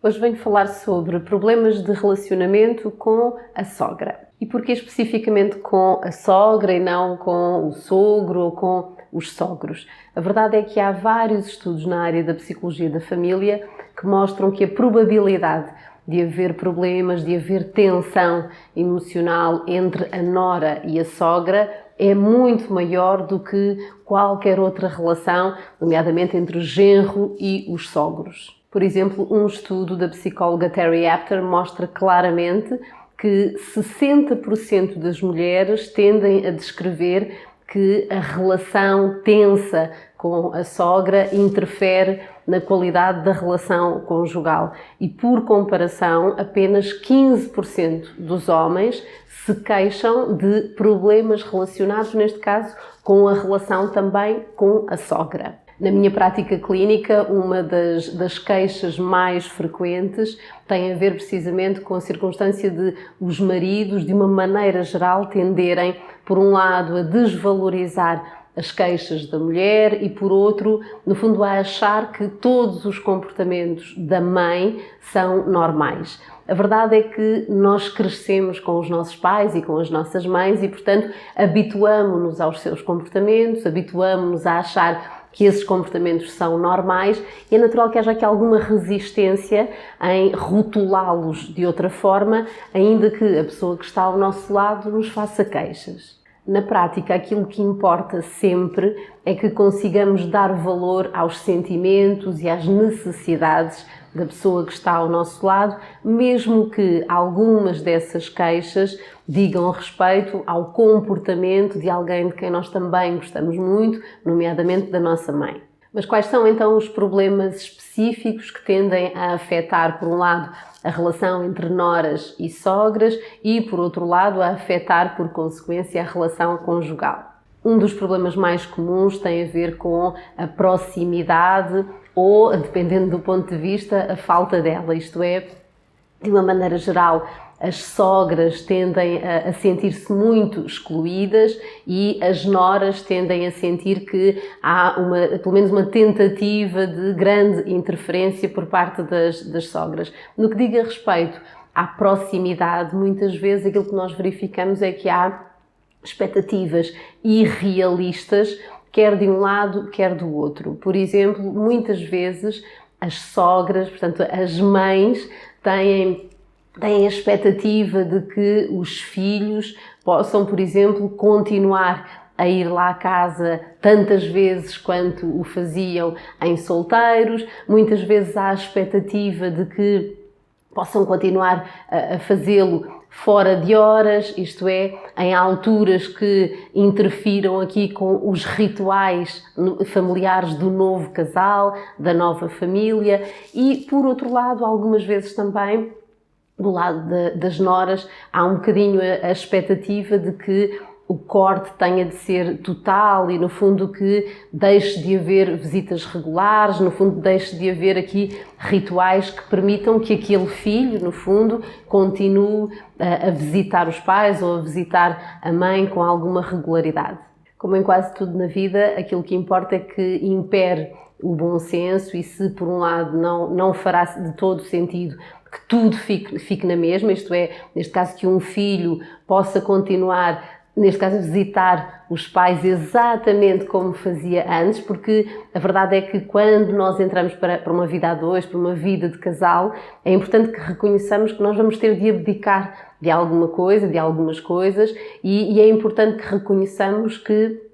Hoje venho falar sobre problemas de relacionamento com a sogra. E porquê especificamente com a sogra e não com o sogro ou com os sogros? A verdade é que há vários estudos na área da psicologia da família que mostram que a probabilidade de haver problemas, de haver tensão emocional entre a nora e a sogra é muito maior do que qualquer outra relação, nomeadamente entre o genro e os sogros. Por exemplo, um estudo da psicóloga Terry Apter mostra claramente que 60% das mulheres tendem a descrever que a relação tensa com a sogra interfere na qualidade da relação conjugal e, por comparação, apenas 15% dos homens se queixam de problemas relacionados, neste caso, com a relação também com a sogra. Na minha prática clínica, uma das queixas mais frequentes tem a ver precisamente com a circunstância de os maridos, de uma maneira geral, tenderem, por um lado, a desvalorizar as queixas da mulher e, por outro, no fundo, a achar que todos os comportamentos da mãe são normais. A verdade é que nós crescemos com os nossos pais e com as nossas mães e, portanto, habituamo-nos aos seus comportamentos, habituamo-nos a achar que esses comportamentos são normais e é natural que haja aqui alguma resistência em rotulá-los de outra forma, ainda que a pessoa que está ao nosso lado nos faça queixas. Na prática, aquilo que importa sempre é que consigamos dar valor aos sentimentos e às necessidades da pessoa que está ao nosso lado, mesmo que algumas dessas queixas digam respeito ao comportamento de alguém de quem nós também gostamos muito, nomeadamente da nossa mãe. Mas quais são então os problemas específicos que tendem a afetar, por um lado, a relação entre noras e sogras e, por outro lado, a afetar, por consequência, a relação conjugal? Um dos problemas mais comuns tem a ver com a proximidade ou, dependendo do ponto de vista, a falta dela, isto é, de uma maneira geral, as sogras tendem a sentir-se muito excluídas e as noras tendem a sentir que há pelo menos uma tentativa de grande interferência por parte das sogras. No que diga respeito à proximidade, muitas vezes aquilo que nós verificamos é que há expectativas irrealistas, quer de um lado, quer do outro. Por exemplo, muitas vezes as sogras, portanto as mães, têm a expectativa de que os filhos possam, por exemplo, continuar a ir lá à casa tantas vezes quanto o faziam em solteiros. Muitas vezes há a expectativa de que possam continuar a fazê-lo fora de horas, isto é, em alturas que interfiram aqui com os rituais familiares do novo casal, da nova família e, por outro lado, algumas vezes também, do lado das noras, há um bocadinho a expectativa de que o corte tenha de ser total e, no fundo, que deixe de haver visitas regulares, no fundo, deixe de haver aqui rituais que permitam que aquele filho, no fundo, continue a visitar os pais ou a visitar a mãe com alguma regularidade. Como em quase tudo na vida, aquilo que importa é que impere o bom senso e se, por um lado, não fará de todo sentido que tudo fique na mesma, isto é, neste caso, que um filho possa continuar, neste caso, a visitar os pais exatamente como fazia antes, porque a verdade é que quando nós entramos para uma vida a dois, para uma vida de casal, é importante que reconheçamos que nós vamos ter de abdicar de alguma coisa, de algumas coisas, e é importante que reconheçamos que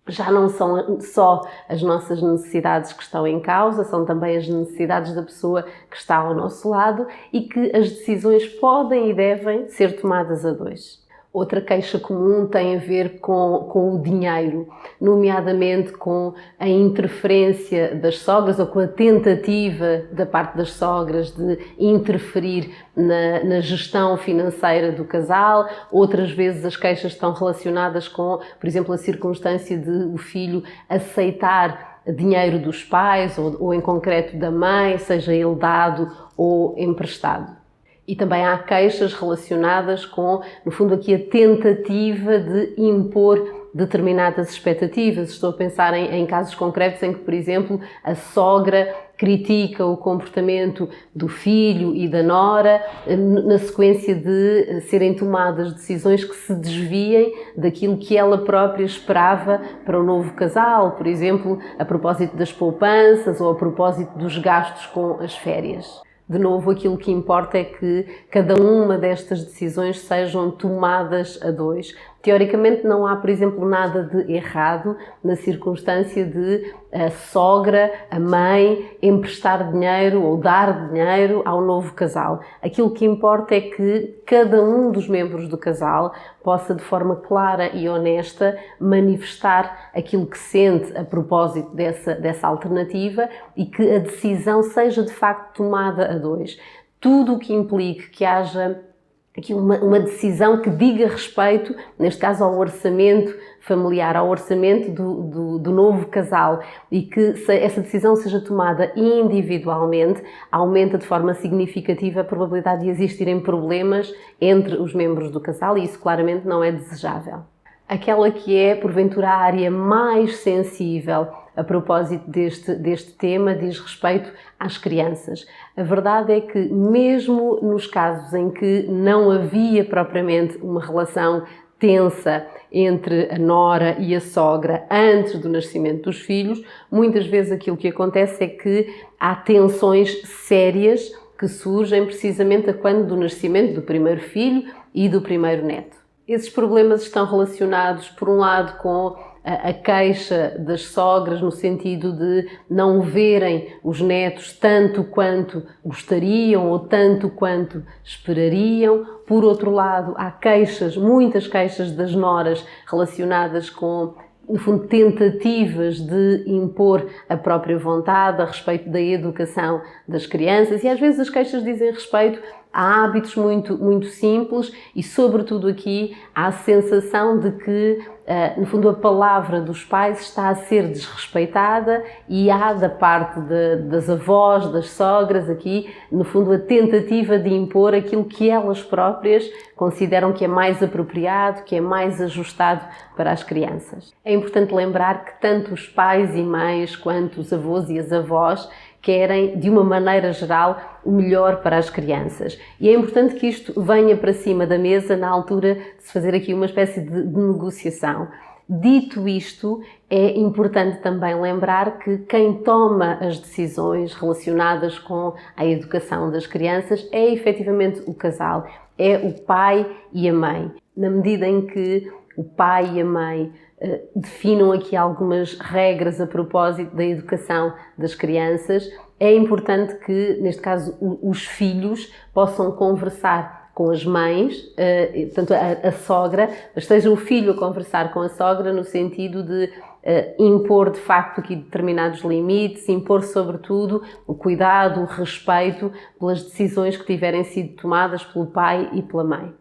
já não são só as nossas necessidades que estão em causa, são também as necessidades da pessoa que está ao nosso lado e que as decisões podem e devem ser tomadas a dois. Outra queixa comum tem a ver com o dinheiro, nomeadamente com a interferência das sogras ou com a tentativa da parte das sogras de interferir na gestão financeira do casal. Outras vezes as queixas estão relacionadas com, por exemplo, a circunstância de o filho aceitar dinheiro dos pais ou em concreto da mãe, seja ele dado ou emprestado. E também há queixas relacionadas com, no fundo, aqui a tentativa de impor determinadas expectativas. Estou a pensar em casos concretos em que, por exemplo, a sogra critica o comportamento do filho e da nora na sequência de serem tomadas decisões que se desviem daquilo que ela própria esperava para o novo casal, por exemplo, a propósito das poupanças ou a propósito dos gastos com as férias. De novo, aquilo que importa é que cada uma destas decisões sejam tomadas a dois. Teoricamente não há, por exemplo, nada de errado na circunstância de a sogra, a mãe, emprestar dinheiro ou dar dinheiro ao novo casal. Aquilo que importa é que cada um dos membros do casal possa, de forma clara e honesta, manifestar aquilo que sente a propósito dessa alternativa e que a decisão seja, de facto, tomada a dois. Tudo o que implique que haja aqui uma decisão que diga respeito, neste caso, ao orçamento familiar, ao orçamento do novo casal, e que essa decisão seja tomada individualmente, aumenta de forma significativa a probabilidade de existirem problemas entre os membros do casal, e isso claramente não é desejável. Aquela que é, porventura, a área mais sensível a propósito deste tema diz respeito às crianças. A verdade é que, mesmo nos casos em que não havia propriamente uma relação tensa entre a nora e a sogra antes do nascimento dos filhos, muitas vezes aquilo que acontece é que há tensões sérias que surgem precisamente a quando do nascimento do primeiro filho e do primeiro neto. Esses problemas estão relacionados, por um lado, com a queixa das sogras no sentido de não verem os netos tanto quanto gostariam ou tanto quanto esperariam. Por outro lado, há queixas, muitas queixas das noras relacionadas com, no fundo, tentativas de impor a própria vontade a respeito da educação das crianças, e às vezes as queixas dizem respeito a hábitos muito simples e, sobretudo aqui, há a sensação de que, no fundo, a palavra dos pais está a ser desrespeitada e há, da parte das avós, das sogras, aqui, no fundo, a tentativa de impor aquilo que elas próprias consideram que é mais apropriado, que é mais ajustado para as crianças. É importante lembrar que tanto os pais e mães quanto os avós e as avós querem, de uma maneira geral, o melhor para as crianças. E é importante que isto venha para cima da mesa na altura de se fazer aqui uma espécie de negociação. Dito isto, é importante também lembrar que quem toma as decisões relacionadas com a educação das crianças é efetivamente o casal, é o pai e a mãe. Na medida em que o pai e a mãe definam aqui algumas regras a propósito da educação das crianças, é importante que, neste caso, os filhos possam conversar com as mães, portanto, a sogra, mas seja o filho a conversar com a sogra no sentido de impor, de facto, aqui determinados limites, impor, sobretudo, o cuidado, o respeito pelas decisões que tiverem sido tomadas pelo pai e pela mãe.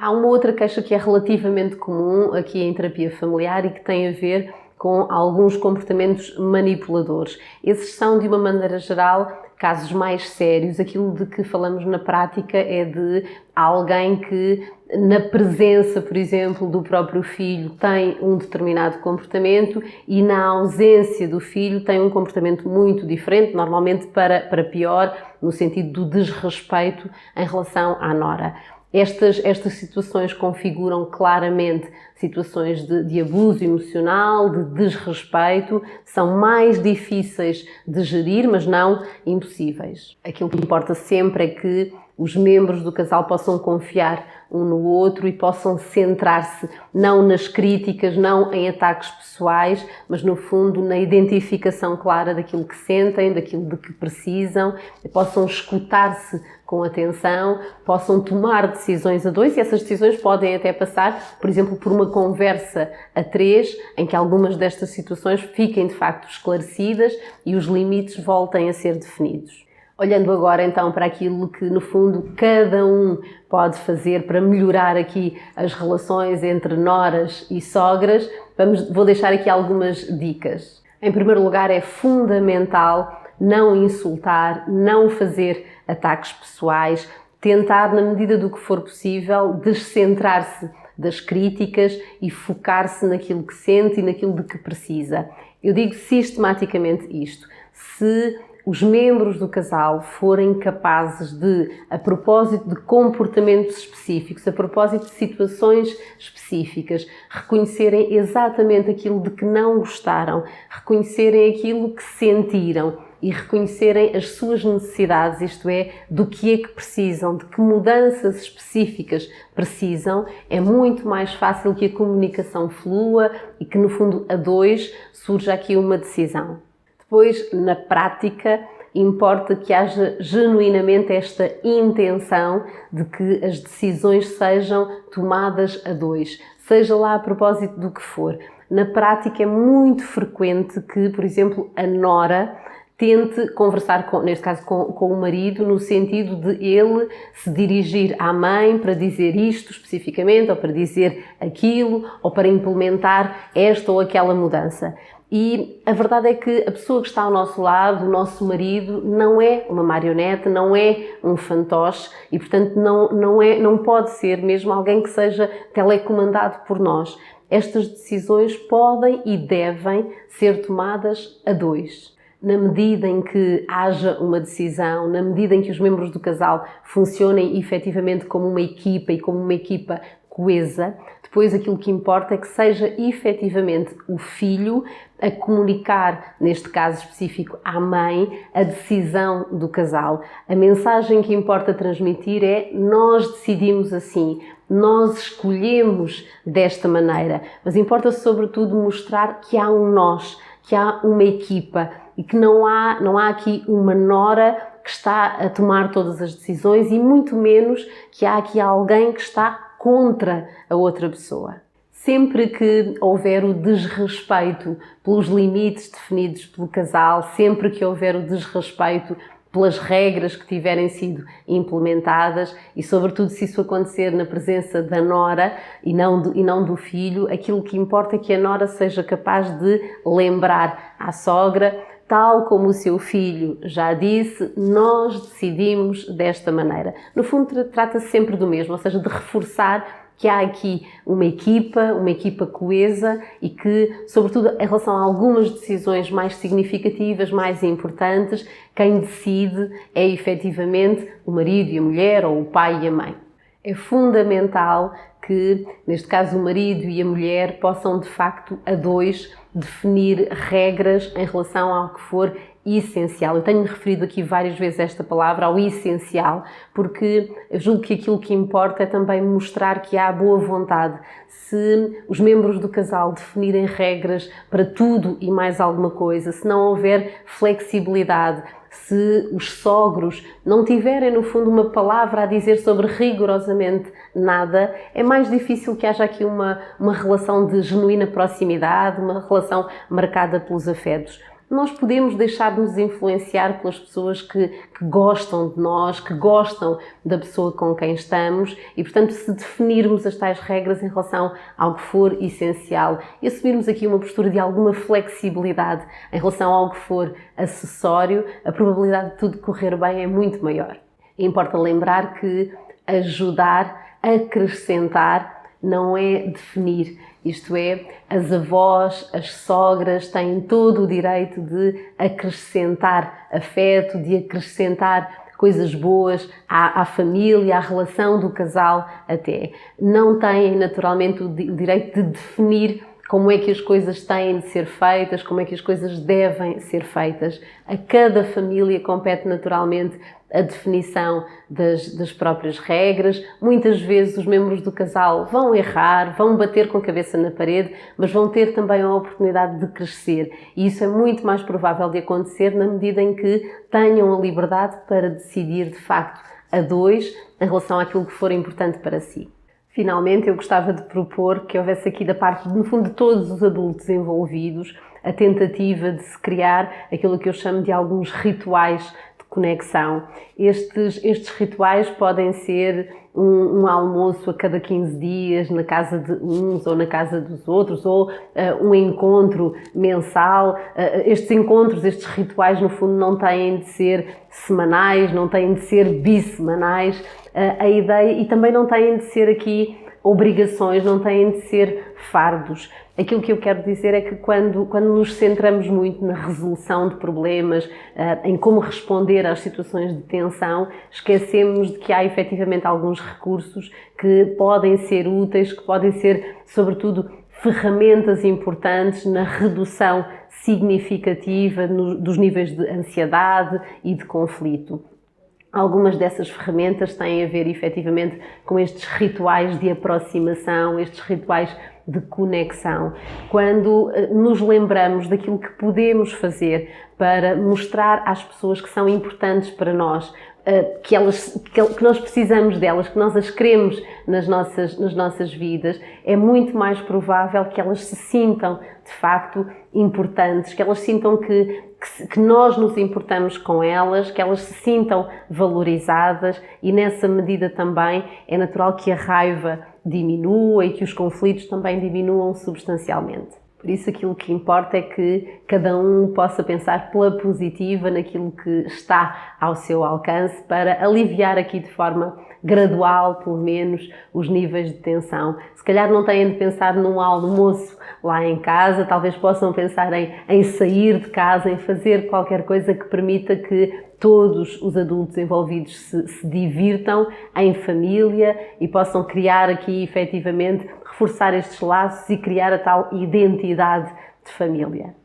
Há uma outra queixa que é relativamente comum aqui em terapia familiar e que tem a ver com alguns comportamentos manipuladores. Esses são, de uma maneira geral, casos mais sérios. Aquilo de que falamos na prática é de alguém que, na presença, por exemplo, do próprio filho, tem um determinado comportamento e, na ausência do filho, tem um comportamento muito diferente, normalmente para pior, no sentido do desrespeito em relação à nora. Estas situações configuram claramente situações de abuso emocional, de desrespeito, são mais difíceis de gerir, mas não impossíveis. Aquilo que importa sempre é que os membros do casal possam confiar um no outro e possam centrar-se não nas críticas, não em ataques pessoais, mas no fundo na identificação clara daquilo que sentem, daquilo de que precisam, possam escutar-se com atenção, possam tomar decisões a dois, e essas decisões podem até passar, por exemplo, por uma conversa a três, em que algumas destas situações fiquem de facto esclarecidas e os limites voltem a ser definidos. Olhando agora então para aquilo que, no fundo, cada um pode fazer para melhorar aqui as relações entre noras e sogras, vou deixar aqui algumas dicas. Em primeiro lugar, é fundamental não insultar, não fazer ataques pessoais, tentar, na medida do que for possível, descentrar-se das críticas e focar-se naquilo que sente e naquilo de que precisa. Eu digo sistematicamente isto. Se os membros do casal forem capazes de, a propósito de comportamentos específicos, a propósito de situações específicas, reconhecerem exatamente aquilo de que não gostaram, reconhecerem aquilo que sentiram e reconhecerem as suas necessidades, isto é, do que é que precisam, de que mudanças específicas precisam, é muito mais fácil que a comunicação flua e que, no fundo, a dois surja aqui uma decisão. Depois, na prática, importa que haja genuinamente esta intenção de que as decisões sejam tomadas a dois, seja lá a propósito do que for. Na prática é muito frequente que, por exemplo, a nora tente conversar, neste caso com o marido, no sentido de ele se dirigir à mãe para dizer isto especificamente, ou para dizer aquilo, ou para implementar esta ou aquela mudança. E a verdade é que a pessoa que está ao nosso lado, o nosso marido, não é uma marionete, não é um fantoche e, portanto, não pode ser mesmo alguém que seja telecomandado por nós. Estas decisões podem e devem ser tomadas a dois. Na medida em que haja uma decisão, na medida em que os membros do casal funcionem efetivamente como uma equipa e como uma equipa coesa, depois aquilo que importa é que seja efetivamente o filho a comunicar, neste caso específico, à mãe, a decisão do casal. A mensagem que importa transmitir é: nós decidimos assim, nós escolhemos desta maneira, mas importa sobretudo mostrar que há um nós, que há uma equipa e que não há aqui uma nora que está a tomar todas as decisões e muito menos que há aqui alguém que está contra a outra pessoa. Sempre que houver o desrespeito pelos limites definidos pelo casal, sempre que houver o desrespeito pelas regras que tiverem sido implementadas e, sobretudo, se isso acontecer na presença da nora e não do filho, aquilo que importa é que a nora seja capaz de lembrar à sogra, tal como o seu filho já disse, nós decidimos desta maneira. No fundo, trata-se sempre do mesmo, ou seja, de reforçar que há aqui uma equipa coesa e que, sobretudo em relação a algumas decisões mais significativas, mais importantes, quem decide é efetivamente o marido e a mulher ou o pai e a mãe. É fundamental que, neste caso, o marido e a mulher possam, de facto, a dois, definir regras em relação ao que for essencial. Eu tenho-me referido aqui várias vezes a esta palavra, ao essencial, porque eu julgo que aquilo que importa é também mostrar que há boa vontade. Se os membros do casal definirem regras para tudo e mais alguma coisa, se não houver flexibilidade, se os sogros não tiverem, no fundo, uma palavra a dizer sobre rigorosamente nada, é mais difícil que haja aqui uma relação de genuína proximidade, uma relação marcada pelos afetos. Nós podemos deixar de nos influenciar pelas pessoas que gostam de nós, que gostam da pessoa com quem estamos e, portanto, se definirmos as tais regras em relação ao que for essencial e assumirmos aqui uma postura de alguma flexibilidade em relação ao que for acessório, a probabilidade de tudo correr bem é muito maior. E importa lembrar que ajudar, acrescentar, não é definir. Isto é, as avós, as sogras têm todo o direito de acrescentar afeto, de acrescentar coisas boas à família, à relação do casal até. Não têm, naturalmente, o direito de definir como é que as coisas têm de ser feitas, como é que as coisas devem ser feitas. A cada família compete, naturalmente, a definição das próprias regras. Muitas vezes os membros do casal vão errar, vão bater com a cabeça na parede, mas vão ter também a oportunidade de crescer. E isso é muito mais provável de acontecer na medida em que tenham a liberdade para decidir, de facto, a dois, em relação àquilo que for importante para si. Finalmente, eu gostava de propor que houvesse aqui da parte, no fundo, de todos os adultos envolvidos, a tentativa de se criar aquilo que eu chamo de alguns rituais de conexão. Estes rituais podem ser um almoço a cada 15 dias na casa de uns ou na casa dos outros, ou um encontro mensal. Estes encontros, estes rituais, no fundo, não têm de ser semanais, não têm de ser bissemanais. A ideia, e também não têm de ser aqui obrigações, não têm de ser fardos. Aquilo que eu quero dizer é que quando nos centramos muito na resolução de problemas, em como responder às situações de tensão, esquecemos de que há efetivamente alguns recursos que podem ser úteis, que podem ser, sobretudo, ferramentas importantes na redução significativa dos níveis de ansiedade e de conflito. Algumas dessas ferramentas têm a ver efetivamente com estes rituais de aproximação, estes rituais de conexão. Quando nos lembramos daquilo que podemos fazer para mostrar às pessoas que são importantes para nós, que nós precisamos delas, que nós as queremos nas nossas vidas, é muito mais provável que elas se sintam de facto importantes, que elas sintam que nós nos importamos com elas, que elas se sintam valorizadas, e nessa medida também é natural que a raiva diminua e que os conflitos também diminuam substancialmente. Por isso aquilo que importa é que cada um possa pensar pela positiva naquilo que está ao seu alcance para aliviar aqui de forma gradual, pelo menos, os níveis de tensão. Se calhar não têm de pensar num almoço lá em casa, talvez possam pensar em sair de casa, em fazer qualquer coisa que permita que todos os adultos envolvidos se divirtam em família e possam criar aqui, efetivamente, reforçar estes laços e criar a tal identidade de família.